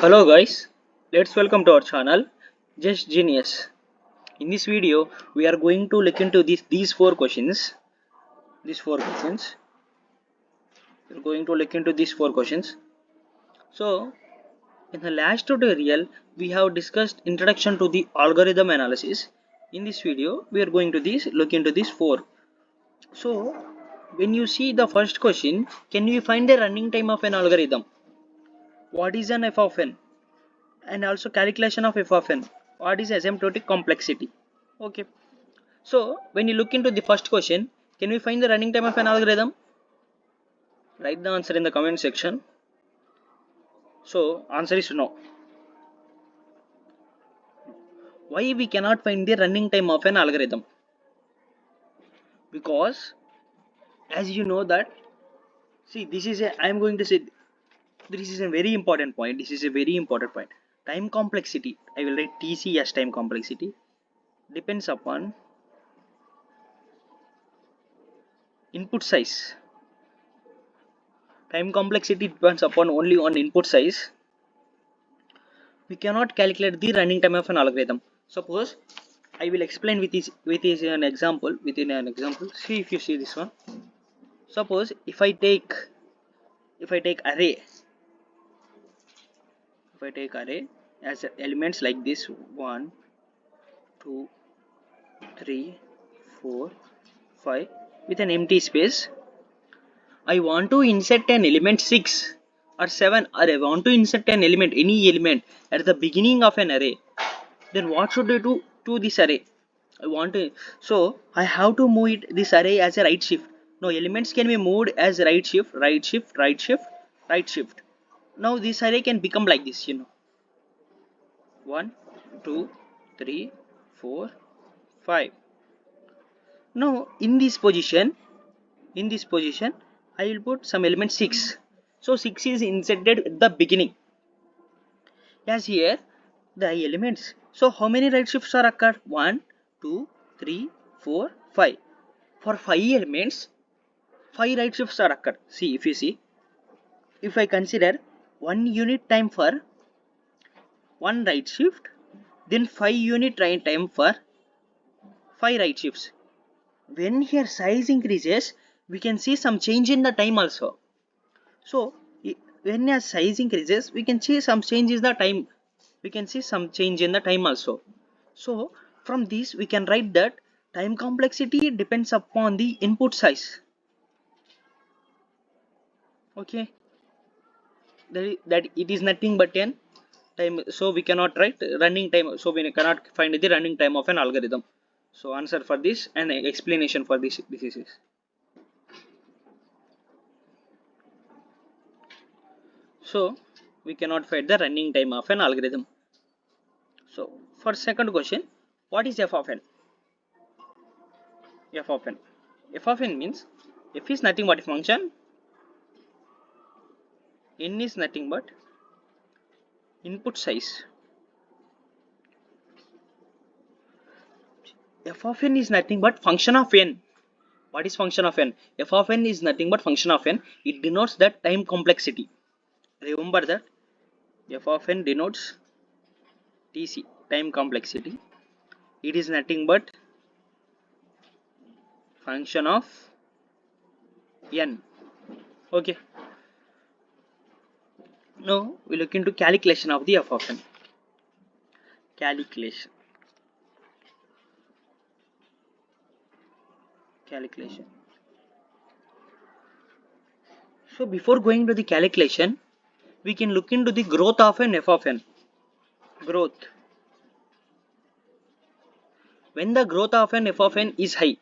Hello guys, let's welcome to our channel Just Genius. In this video, we are going to look into these four questions. These four questions. We're going to look into these four questions. So, in the last tutorial, we have discussed introduction to the algorithm analysis. In this video, we are going to look into these four. So, when you see the first question, can you find the running time of an algorithm? What is an f of n? And also calculation of f of n. What is asymptotic complexity? Okay, so when you look into the first question, can we find the running time of an algorithm? Write the answer in the comment section. So answer is no. Why we cannot find the running time of an algorithm? Because as you know that, see, this is a, I am going to say this is a very important point. This is a very important point. Time complexity, I will write TC as time complexity, depends upon input size. Time complexity depends upon only on input size. We cannot calculate the running time of an algorithm. Suppose I will explain with an example. Within an example, see if you see this one. Suppose if I take array, if I take array as elements like this 1, 2, 3, 4, 5 with an empty space. I want to insert an element 6 or 7, or I want to insert an element, any element at the beginning of an array. Then what should I do to this array? I want to, so I have to move this array as a right shift. Now elements can be moved as right shift, right shift, right shift, right shift. Now this array can become like this, 1, 2, 3, 4, 5. Now in this position, I will put some element 6. So 6 is inserted at the beginning. As here, the elements. So how many right shifts are occurred? 1, 2, 3, 4, 5. For 5 elements, 5 right shifts are occurred. See, if you see, if I consider 1 unit time for 1 right shift, then 5 unit time for 5 right shifts. When here size increases, we can see some change in the time also. So when your size increases, we can see some change in the time. We can see some change in the time also. So from this we can write that time complexity depends upon the input size. Okay, that it is nothing but an time, so we cannot write running time, so we cannot find the running time of an algorithm. So answer for this and explanation for this is, so we cannot find the running time of an algorithm. So for second question, what is f of n? F of n means f is nothing but a function, n is nothing but input size. F of n is nothing but function of n. What is function of n? F of n is nothing but function of n. It denotes that time complexity. Remember that f of n denotes TC, time complexity. It is nothing but function of n. Okay. Now we look into calculation of the f of n. Calculation. So before going to the calculation, we can look into the growth of an f of n. Growth. When the growth of an f of n is high,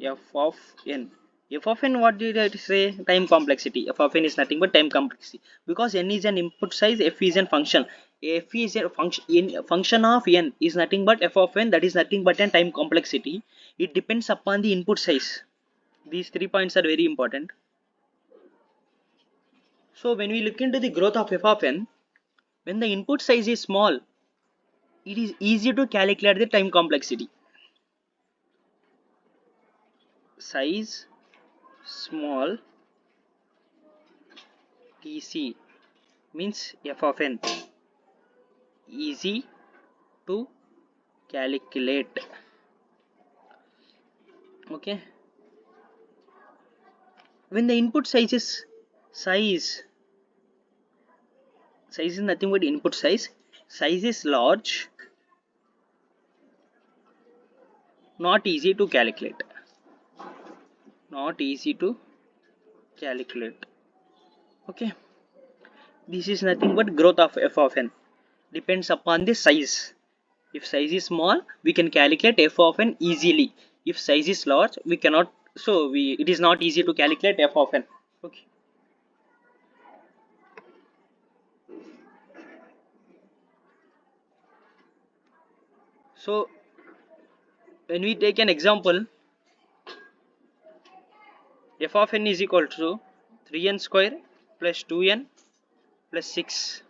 f of n. F of n, what did I say? Time complexity. F of n is nothing but time complexity. Because n is an input size, f is a function. F is a function of n is nothing but f of n, that is nothing but a time complexity. It depends upon the input size. These 3 points are very important. So when we look into the growth of f of n, when the input size is small, it is easy to calculate the time complexity. Size small, TC means f of n. easy to calculate. Okay, when the input size size is nothing but input size is large, not easy to calculate, not easy to calculate. Okay, this is nothing but growth of f of n depends upon the size. If size is small, we can calculate f of n easily. If size is large, we cannot. So it is not easy to calculate f of n. Okay, so when we take an example, f of n is equal to 3n square plus 2n plus 6.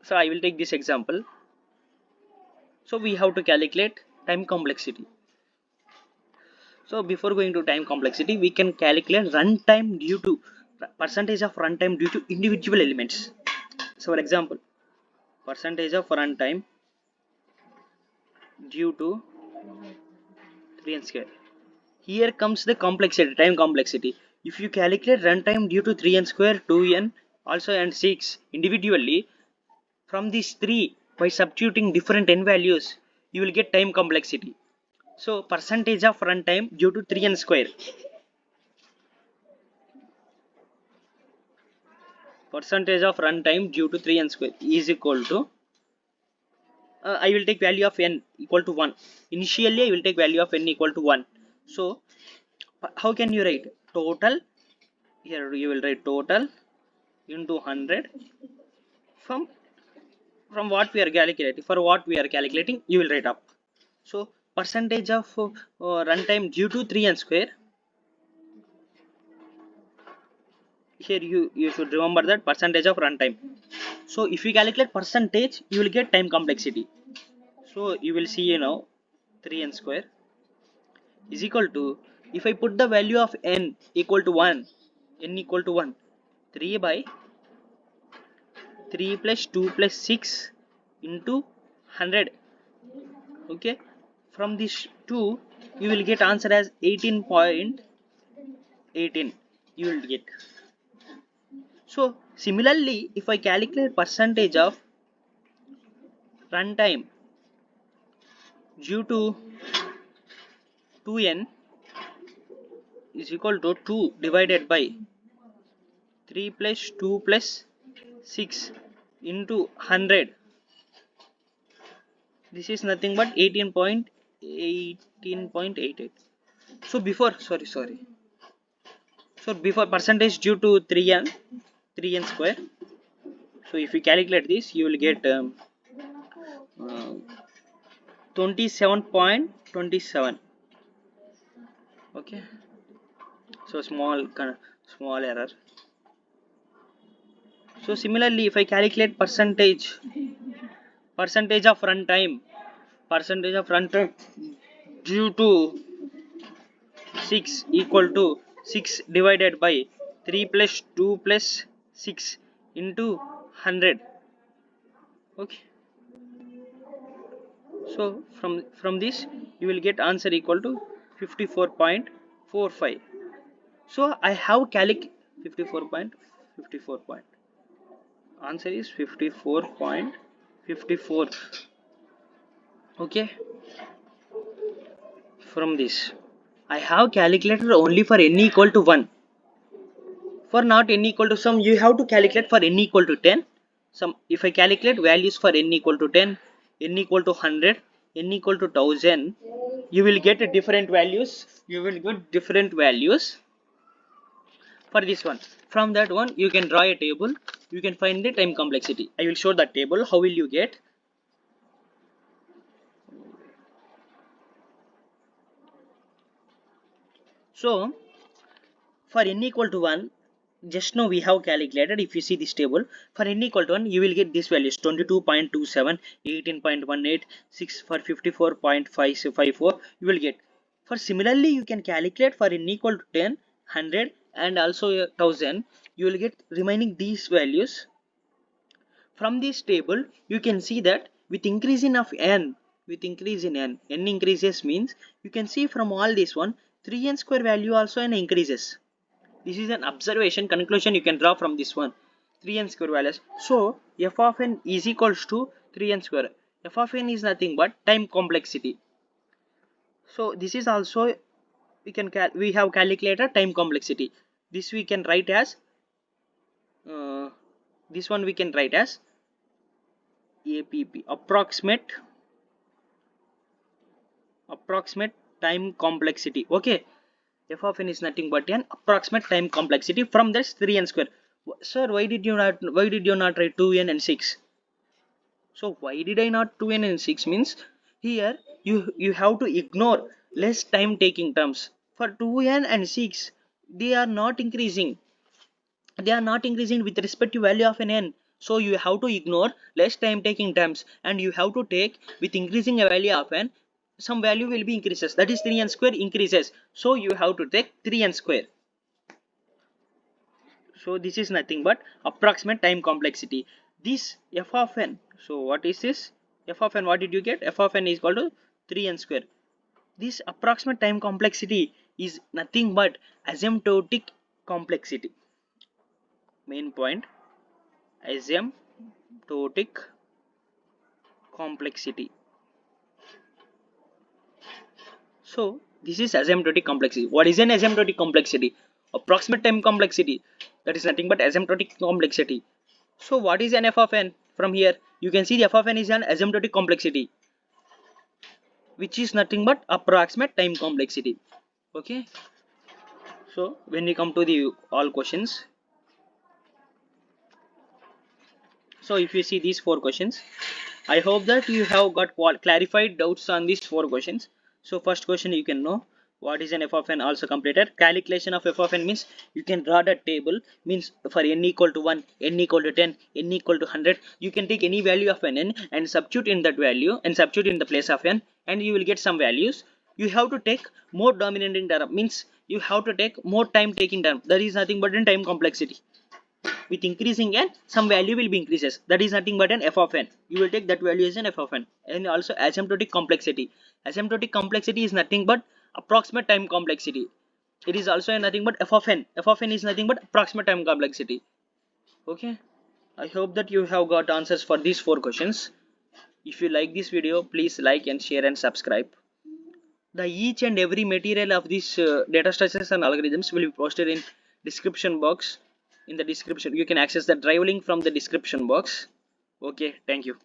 So I will take this example. So we have to calculate time complexity. So before going to time complexity, we can calculate runtime due to percentage of runtime due to individual elements. So for example, percentage of runtime due to 3n square. Here comes the complexity, time complexity. If you calculate runtime due to 3n square, 2n also and 6 individually, from these three by substituting different n values, you will get time complexity. So percentage of runtime due to 3n square. Percentage of runtime due to 3n square is equal to I will take value of n equal to 1. Initially I will take value of n equal to 1. So how can you write total? Here you will write total into 100 from what we are calculating. For what we are calculating, you will write up. So percentage of runtime due to 3n square. Here you should remember that percentage of runtime. So if you calculate percentage, you will get time complexity. So you will see 3n square is equal to, if I put the value of n equal to 1, n equal to 1, 3 by 3 plus 2 plus 6 into 100. Okay, from this 2 you will get answer as 18.18 you will get. So similarly, if I calculate percentage of runtime due to 2n is equal to 2 divided by 3 plus 2 plus 6 into 100. This is nothing but 18.88. So before, sorry. So before percentage due to 3n square. So if you calculate this, you will get 27.27. Okay. So small error. So similarly, if I calculate percentage of runtime due to 6 equal to 6 divided by 3 plus 2 plus 6 into 100. Okay, so from this you will get answer equal to 54.45. So I have calc 54.54 point, answer is 54.54. Okay, from this I have calculated only for n equal to 1. For not n equal to some, you have to calculate for n equal to 10. Some, if I calculate values for n equal to 10, n equal to 100, n equal to 1000, you will get different values. You will get different values for this one. From that one, you can draw a table. You can find the time complexity. I will show that table. How will you get? So for n equal to 1, just now we have calculated. If you see this table, for n equal to 1, you will get these values: 22.27, 18.18, 6 for 54.554. You will get. For similarly, you can calculate for n equal to 10, 100 and also 1000. You will get remaining these values From this table you can see that with increase in of n, with increase in n increases means you can see from all this one 3n square value also n increases. This is an observation conclusion you can draw from this one, 3n square values. So f of n is equals to 3n square. F of n is nothing but time complexity. So this is also we have calculated time complexity. This we can write as uh, this one we can write as APP, approximate time complexity. Okay, f of n is nothing but an approximate time complexity from this 3n square. Sir, why did you not write 2n and 6? So why did I not 2n and 6 means here you have to ignore less time taking terms. For 2n and 6 they are not increasing, with respect to value of an n. So you have to ignore less time taking terms and you have to take with increasing a value of n, some value will be increases, that is 3n square increases. So you have to take 3n square. So this is nothing but approximate time complexity. This f of n, so what is this f of n, what did you get? F of n is equal to 3n square. This approximate time complexity is nothing but asymptotic complexity. Main point, asymptotic complexity. So this is asymptotic complexity. What is an asymptotic complexity? Approximate time complexity, that is nothing but asymptotic complexity. So what is an f of n? From here you can see the f of n is an asymptotic complexity, which is nothing but approximate time complexity. Okay, so when we come to the all questions, so if you see these 4 questions, I hope that you have got clarified doubts on these 4 questions. So first question you can know what is an f of n, also completed. Calculation of f of n means you can draw the table, means for n equal to 1, n equal to 10, n equal to 100, you can take any value of an n and substitute in that value and substitute in the place of n and you will get some values. You have to take more dominating term, means you have to take more time taking term, that is nothing but in time complexity. With increasing n, some value will be increases, that is nothing but an f of n. You will take that value as an f of n. And also asymptotic complexity, asymptotic complexity is nothing but approximate time complexity. It is also nothing but f of n. F of n is nothing but approximate time complexity. Okay, I hope that you have got answers for these 4 questions. If you like this video, please like and share and subscribe. The each and every material of these data structures and algorithms will be posted in description box. In the description you can access the drive link from the description box. Okay, thank you.